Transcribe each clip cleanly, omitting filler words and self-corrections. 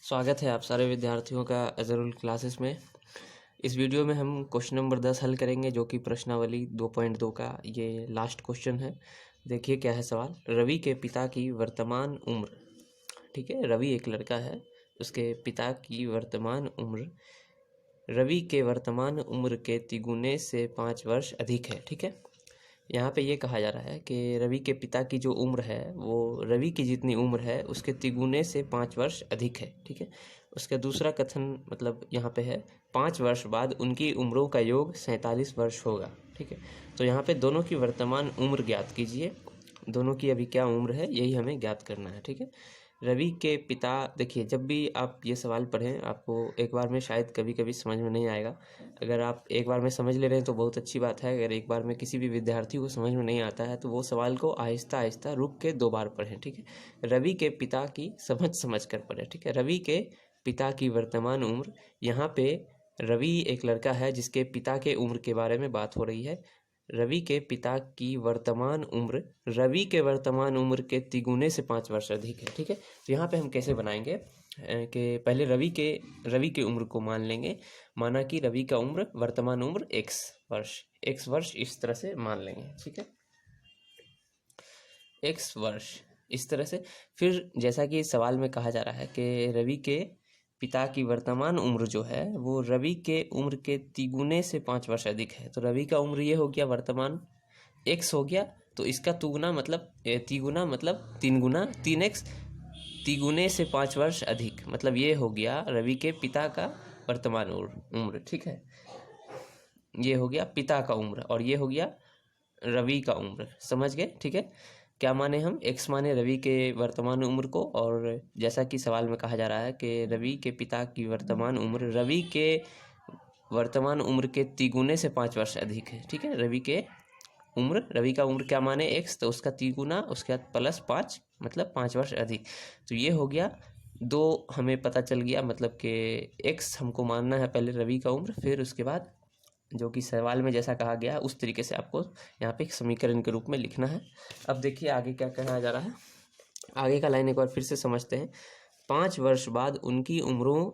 स्वागत है आप सारे विद्यार्थियों का अज़रुल क्लासेस में। इस वीडियो में हम क्वेश्चन नंबर 10 हल करेंगे, जो कि प्रश्नावली 2.2 का ये लास्ट क्वेश्चन है। देखिए क्या है सवाल। रवि के पिता की वर्तमान उम्र, ठीक है, रवि एक लड़का है, उसके पिता की वर्तमान उम्र रवि के वर्तमान उम्र के तिगुने से 5 वर्ष अधिक है। ठीक है, यहाँ पे ये कहा जा रहा है कि रवि के पिता की जो उम्र है वो रवि की जितनी उम्र है उसके तिगुने से 5 वर्ष अधिक है। ठीक है, उसका दूसरा कथन मतलब यहाँ पे है 5 वर्ष बाद उनकी उम्रों का योग 47 वर्ष होगा। ठीक है, तो यहाँ पे दोनों की वर्तमान उम्र ज्ञात कीजिए। दोनों की अभी क्या उम्र है यही हमें ज्ञात करना है। ठीक है, रवि के पिता, देखिए जब भी आप ये सवाल पढ़ें आपको एक बार में शायद कभी कभी समझ में नहीं आएगा। अगर आप एक बार में समझ ले रहे हैं तो बहुत अच्छी बात है। अगर एक बार में किसी भी विद्यार्थी को समझ में नहीं आता है तो वो सवाल को आहिस्ता आहिस्ता रुक के 2 बार पढ़ें। ठीक है, रवि के पिता की समझ कर पढ़ें। ठीक है, रवि के पिता की वर्तमान उम्र, यहाँ पे रवि एक लड़का है जिसके पिता के उम्र के बारे में बात हो रही है। रवि के पिता की वर्तमान उम्र रवि के वर्तमान उम्र के तिगुने से 5 वर्ष अधिक है। ठीक है, तो यहाँ पे हम कैसे बनाएंगे कि पहले रवि के उम्र को मान लेंगे। माना कि रवि का उम्र, वर्तमान उम्र x वर्ष इस तरह से मान लेंगे। ठीक है, x वर्ष इस तरह से। फिर जैसा कि सवाल में कहा जा रहा है कि रवि के पिता की वर्तमान उम्र जो है वो रवि के उम्र के तिगुने से 5 वर्ष अधिक है। तो रवि का उम्र ये हो गया, वर्तमान x हो गया, तो इसका तिगुना मतलब 3 गुना 3x, तिगुने से 5 वर्ष अधिक, मतलब ये हो गया रवि के पिता का वर्तमान उम्र। ठीक है, ये हो गया पिता का उम्र और ये हो गया रवि का उम्र। समझ गए? ठीक है, क्या माने हम, x माने रवि के वर्तमान उम्र को, और जैसा कि सवाल में कहा जा रहा है कि रवि के पिता की वर्तमान उम्र रवि के वर्तमान उम्र के तिगुने से 5 वर्ष अधिक है। ठीक है, रवि का उम्र क्या माने x, तो उसका तिगुना, उसके बाद प्लस 5 मतलब 5 वर्ष अधिक। तो ये हो गया 2, हमें पता चल गया, मतलब कि x हमको मानना है पहले रवि का उम्र, फिर उसके बाद जो कि सवाल में जैसा कहा गया उस तरीके से आपको यहाँ पे एक समीकरण के रूप में लिखना है। अब देखिए आगे क्या कहना जा रहा है। आगे का लाइन एक बार फिर से समझते हैं। 5 वर्ष बाद उनकी उम्रों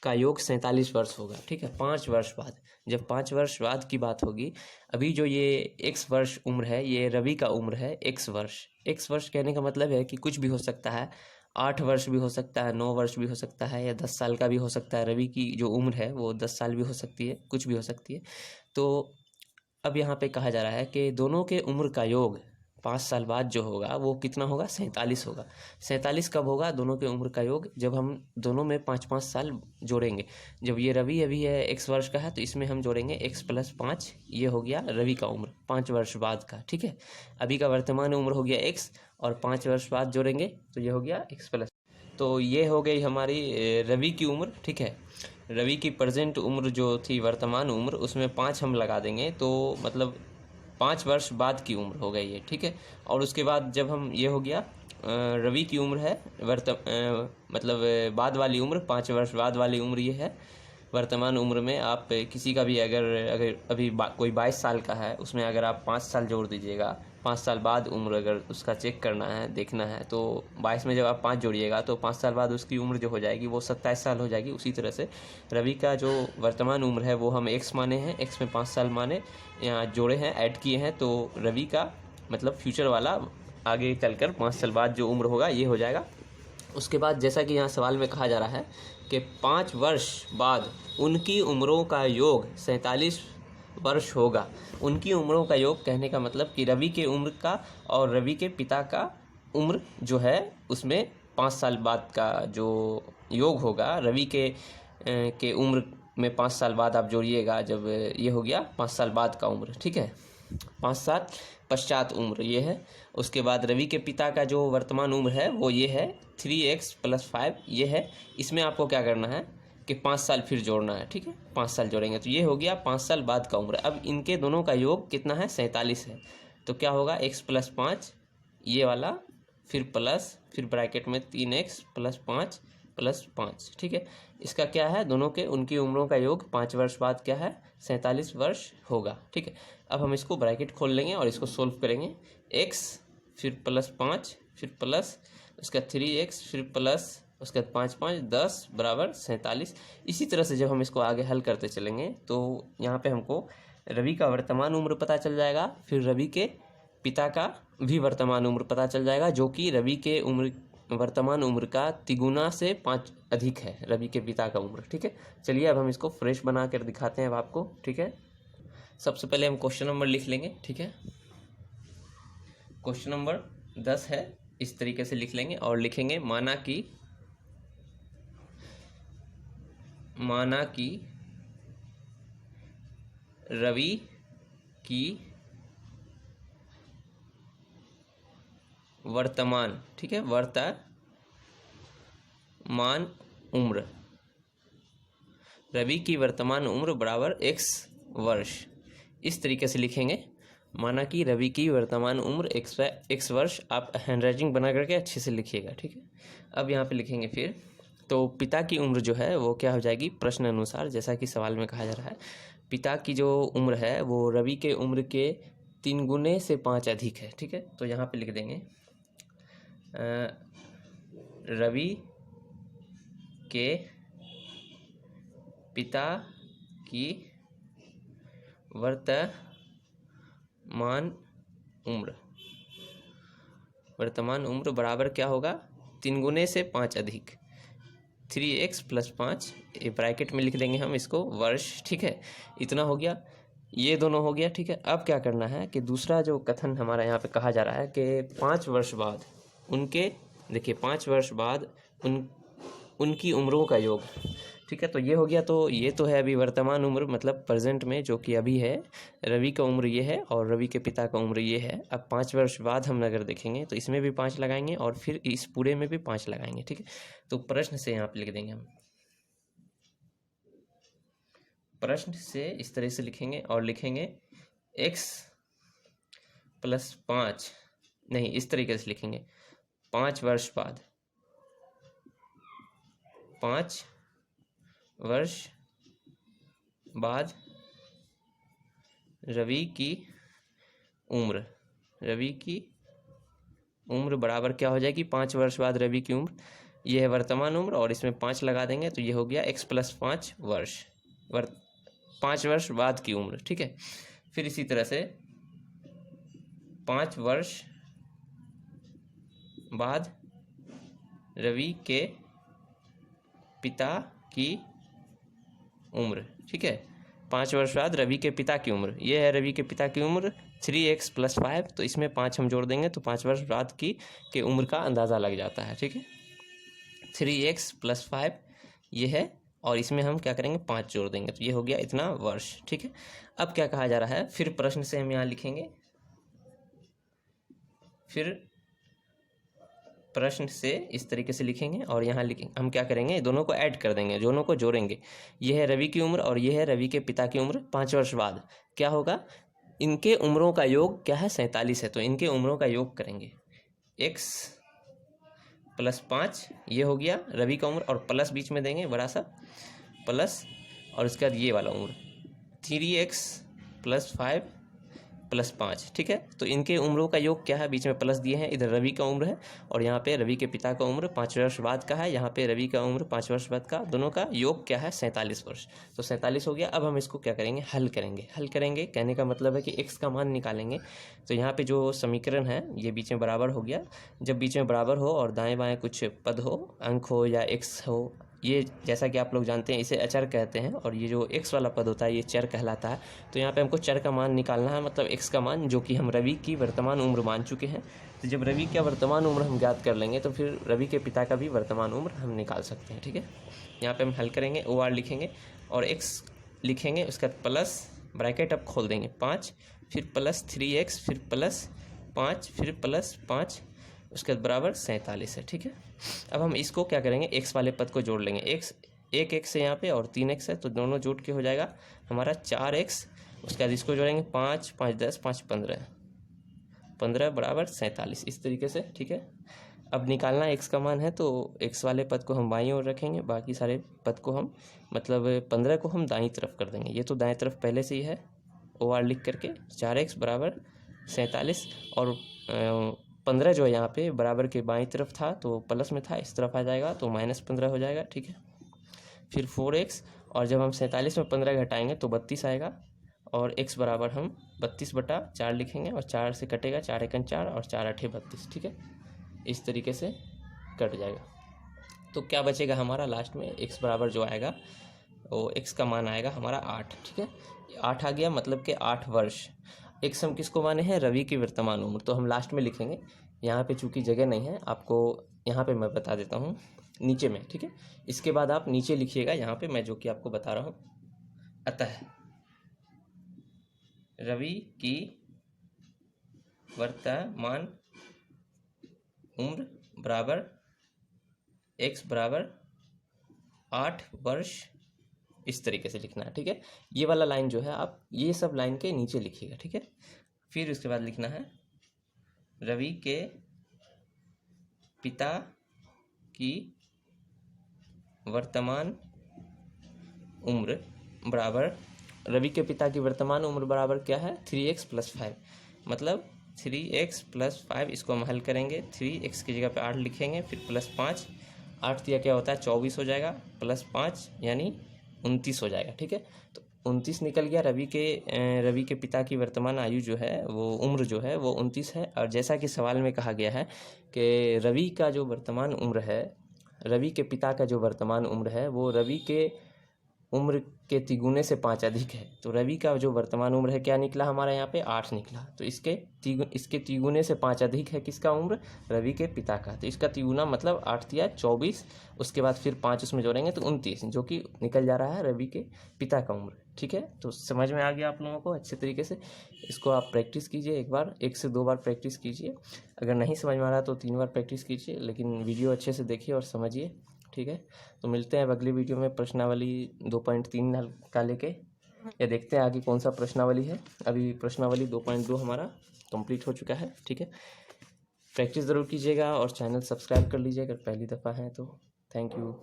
का योग 47 वर्ष होगा। ठीक है, 5 वर्ष बाद, जब 5 वर्ष बाद की बात होगी, अभी जो ये x वर्ष उम्र है ये रवि का उम्र है x वर्ष कहने का मतलब है कि कुछ भी हो सकता है, 8 वर्ष भी हो सकता है, 9 वर्ष भी हो सकता है, या 10 साल का भी हो सकता है। रवि की जो उम्र है वो 10 साल भी हो सकती है, कुछ भी हो सकती है। तो अब यहाँ पे कहा जा रहा है कि दोनों के उम्र का योग 5 साल बाद जो होगा वो कितना होगा, 47 होगा। 47 कब होगा दोनों के उम्र का योग, जब हम दोनों में 5-5 साल जोड़ेंगे। जब ये रवि अभी है x वर्ष का है तो इसमें हम जोड़ेंगे x प्लस 5, ये हो गया रवि का उम्र 5 वर्ष बाद का। ठीक है, अभी का वर्तमान उम्र हो गया x और 5 वर्ष बाद जोड़ेंगे तो ये हो गया x प्लस। तो ये हो गई हमारी रवि की उम्र। ठीक है, रवि की प्रेजेंट उम्र जो थी, वर्तमान उम्र, उसमें 5 हम लगा देंगे तो मतलब 5 वर्ष बाद की उम्र हो गई है। ठीक है, और उसके बाद जब हम, ये हो गया रवि की उम्र है मतलब बाद वाली उम्र, 5 वर्ष बाद वाली उम्र ये है। वर्तमान उम्र में आप किसी का भी अगर अभी कोई 22 साल का है, उसमें अगर आप 5 साल जोड़ दीजिएगा, 5 साल बाद उम्र अगर उसका चेक करना है, देखना है, तो 22 में जब आप 5 जोड़िएगा तो 5 साल बाद उसकी उम्र जो हो जाएगी वो 27 साल हो जाएगी। उसी तरह से रवि का जो वर्तमान उम्र है वो हम x माने हैं, x में 5 साल माने, यहाँ जोड़े हैं, ऐड किए हैं, तो रवि का मतलब फ्यूचर वाला आगे चलकर 5 साल बाद जो उम्र होगा ये हो जाएगा। उसके बाद जैसा कि यहाँ सवाल में कहा जा रहा है कि 5 वर्ष बाद उनकी उम्रों का योग 47 वर्ष होगा। उनकी उम्रों का योग कहने का मतलब कि रवि के उम्र का और रवि के पिता का उम्र जो है उसमें 5 साल बाद का जो योग होगा, रवि के उम्र में 5 साल बाद आप जोड़िएगा, जब ये हो गया 5 साल बाद का उम्र। ठीक है, 5 साल पश्चात उम्र ये है। उसके बाद रवि के पिता का जो वर्तमान उम्र है वो ये है 3x प्लस 5 ये है। इसमें आपको क्या करना है कि 5 साल फिर जोड़ना है। ठीक है, 5 साल जोड़ेंगे तो ये हो गया 5 साल बाद का उम्र। अब इनके दोनों का योग कितना है, 47 है। तो क्या होगा, x प्लस 5 ये वाला, फिर प्लस, फिर ब्रैकेट में 3x प्लस 5 प्लस 5। ठीक है, इसका क्या है, दोनों के उनकी उम्रों का योग 5 वर्ष बाद क्या है, 47 वर्ष होगा। ठीक है, अब हम इसको ब्रैकेट खोल लेंगे और इसको सोल्व करेंगे। x फिर प्लस 5 फिर प्लस उसका 3x फिर प्लस उसके बाद 5 5 10 बराबर 47। इसी तरह से जब हम इसको आगे हल करते चलेंगे तो यहाँ पे हमको रवि का वर्तमान उम्र पता चल जाएगा, फिर रवि के पिता का भी वर्तमान उम्र पता चल जाएगा, जो कि रवि के वर्तमान उम्र का तिगुना से 5 अधिक है रवि के पिता का उम्र। ठीक है, चलिए अब हम इसको फ्रेश बना कर दिखाते हैं अब आपको। ठीक है, सबसे पहले हम क्वेश्चन नंबर लिख लेंगे। ठीक है, क्वेश्चन नंबर 10 है, इस तरीके से लिख लेंगे और लिखेंगे माना कि रवि की वर्तमान, ठीक है, वर्तमान उम्र, रवि की वर्तमान उम्र बराबर x वर्ष। इस तरीके से लिखेंगे, माना कि रवि की वर्तमान उम्र x वर्ष। आप हैंडराइटिंग बना करके अच्छे से लिखिएगा। ठीक है, अब यहाँ पे लिखेंगे फिर, तो पिता की उम्र जो है वो क्या हो जाएगी प्रश्न अनुसार, जैसा कि सवाल में कहा जा रहा है, पिता की जो उम्र है वो रवि के उम्र के 3 गुने से 5 अधिक है। ठीक है, तो यहाँ पे लिख देंगे रवि के पिता की वर्तमान उम्र बराबर क्या होगा 3 गुने से 5 अधिक 3x + 5, ये ब्रैकेट में लिख देंगे हम इसको वर्ष। ठीक है, इतना हो गया, ये दोनों हो गया। ठीक है, अब क्या करना है कि दूसरा जो कथन हमारा यहाँ पे कहा जा रहा है कि 5 वर्ष बाद उनके, देखिए 5 वर्ष बाद उनकी उम्रों का योग। ठीक है, तो ये हो गया, तो ये तो है अभी वर्तमान उम्र मतलब प्रेजेंट में जो कि अभी है, रवि का उम्र ये है और रवि के पिता का उम्र ये है। अब 5 वर्ष बाद हम अगर देखेंगे तो इसमें भी 5 लगाएंगे और फिर इस पूरे में भी 5 लगाएंगे। ठीक है, तो प्रश्न से यहाँ पे लिख देंगे हम, प्रश्न से इस तरह से लिखेंगे और लिखेंगे x + 5, नहीं इस तरीके से लिखेंगे 5 वर्ष बाद, 5 वर्ष बाद रवि की उम्र बराबर क्या हो जाएगी 5 वर्ष बाद रवि की उम्र, ये है वर्तमान उम्र और इसमें 5 लगा देंगे तो ये हो गया x + 5 वर्ष, 5 वर्ष बाद की उम्र। ठीक है, फिर इसी तरह से 5 वर्ष बाद रवि के पिता की उम्र। ठीक है, 5 वर्ष बाद रवि के पिता की उम्र, ये है रवि के पिता की उम्र 3x + 5, तो इसमें 5 हम जोड़ देंगे तो 5 वर्ष बाद की उम्र का अंदाज़ा लग जाता है। ठीक है, 3x + 5 ये है और इसमें हम क्या करेंगे 5 जोड़ देंगे तो ये हो गया इतना वर्ष। ठीक है, अब क्या कहा जा रहा है, फिर प्रश्न से हम यहाँ लिखेंगे, फिर प्रश्न से इस तरीके से लिखेंगे और यहाँ लिखेंगे हम क्या करेंगे दोनों को ऐड कर देंगे, दोनों को जोड़ेंगे। ये है रवि की उम्र और ये है रवि के पिता की उम्र। 5 वर्ष बाद क्या होगा, इनके उम्रों का योग क्या है 47 है, तो इनके उम्रों का योग करेंगे x + 5, ये हो गया रवि का उम्र और प्लस बीच में देंगे बड़ा सा प्लस, और उसके बाद ये वाला उम्र 3x + 5 + 5। ठीक है, तो इनके उम्रों का योग क्या है, बीच में प्लस दिए हैं, इधर रवि का उम्र है और यहाँ पे रवि के पिता का उम्र 5 वर्ष बाद का है, यहाँ पे रवि का उम्र 5 वर्ष बाद का, दोनों का योग क्या है 47 वर्ष, तो 47 हो गया। अब हम इसको क्या करेंगे हल करेंगे, कहने का मतलब है कि x का मान निकालेंगे। तो यहाँ पे जो समीकरण है ये बीच में बराबर हो गया, जब बीच में बराबर हो और दाएँ बाएँ कुछ पद हो, अंक हो या x हो, ये जैसा कि आप लोग जानते हैं इसे अचर कहते हैं और ये जो x वाला पद होता है ये चर कहलाता है। तो यहाँ पे हमको चर का मान निकालना है, मतलब x का मान, जो कि हम रवि की वर्तमान उम्र मान चुके हैं। तो जब रवि का वर्तमान उम्र हम ज्ञात कर लेंगे तो फिर रवि के पिता का भी वर्तमान उम्र हम निकाल सकते हैं। ठीक है, यहाँ पे हम हल करेंगे, OR लिखेंगे और x लिखेंगे, उसका प्लस ब्रैकेट अब खोल देंगे 5, फिर प्लस 3x, फिर प्लस 5, फिर प्लस 5, उसके बाद बराबर 47 है। ठीक है, अब हम इसको क्या करेंगे x वाले पद को जोड़ लेंगे, एक x है यहाँ पे और 3x है, तो दोनों जोड़ के हो जाएगा हमारा 4x, उसके बाद इसको जोड़ेंगे 5 5 10 5 15 बराबर 47, इस तरीके से। ठीक है, अब निकालना x का मान है तो x वाले पद को हम बाईं ओर रखेंगे, बाकी सारे पद को हम मतलब 15 को हम दाईं तरफ कर देंगे, ये तो दाएं तरफ पहले से ही है, OR लिख करके 4x बराबर 47 और 15 जो है यहाँ पे बराबर के बाईं तरफ था तो प्लस में था, इस तरफ आ जाएगा तो -15 हो जाएगा, ठीक है। फिर 4x, और जब हम 47 में 15 घटाएंगे तो 32 आएगा, और x बराबर हम 32/4 लिखेंगे, और 4 से कटेगा, 4 एकन 4 और 4 8 32, ठीक है। इस तरीके से कट जाएगा। तो क्या बचेगा हमारा लास्ट में, x बराबर जो आएगा वो x का मान आएगा हमारा 8, ठीक है। 8 आ गया, मतलब कि 8 वर्ष। x हम किसको माने हैं, रवि की वर्तमान उम्र, तो हम लास्ट में लिखेंगे। यहाँ पे चूंकि जगह नहीं है, आपको यहाँ पे मैं बता देता हूँ नीचे में, ठीक है। इसके बाद आप नीचे लिखिएगा यहाँ पे मैं जो कि आपको बता रहा हूँ। अतः रवि की वर्तमान उम्र बराबर x बराबर 8 वर्ष, इस तरीके से लिखना है, ठीक है। ये वाला लाइन जो है आप ये सब लाइन के नीचे लिखिएगा, ठीक है। फिर उसके बाद लिखना है रवि के पिता की वर्तमान उम्र बराबर, रवि के पिता की वर्तमान उम्र बराबर क्या है, 3x + 5, मतलब 3x + 5, इसको हम हल करेंगे। 3x की जगह पे 8 लिखेंगे, फिर +5, 8 दिया क्या होता है 24 हो जाएगा, +5 यानी 29 हो जाएगा, ठीक है। तो 29 निकल गया। रवि के पिता की वर्तमान आयु जो है वो उम्र जो है वो 29 है। और जैसा कि सवाल में कहा गया है कि रवि का जो वर्तमान उम्र है, रवि के पिता का जो वर्तमान उम्र है वो रवि के उम्र के तिगुने से 5 अधिक है। तो रवि का जो वर्तमान उम्र है क्या निकला हमारा यहाँ पे 8 निकला। तो इसके तिगुने से 5 अधिक है किसका उम्र, रवि के पिता का। तो इसका तिगुना मतलब 8 दिया 24, उसके बाद फिर 5 उसमें जोड़ेंगे तो 29, जो कि निकल जा रहा है रवि के पिता का उम्र, ठीक है। तो समझ में आ गया आप लोगों को अच्छे तरीके से। इसको आप प्रैक्टिस कीजिए, एक बार 1 से 2 बार प्रैक्टिस कीजिए। अगर नहीं समझ में आ रहा तो 3 बार प्रैक्टिस कीजिए, लेकिन वीडियो अच्छे से देखिए और समझिए, ठीक है। तो मिलते हैं अब अगली वीडियो में प्रश्नावली 2.3 का लेके, या देखते हैं आगे कौन सा प्रश्नावली है। अभी प्रश्नावली 2.2 हमारा कंप्लीट हो चुका है, ठीक है। प्रैक्टिस ज़रूर कीजिएगा और चैनल सब्सक्राइब कर लीजिए अगर पहली दफ़ा है तो। Thank you.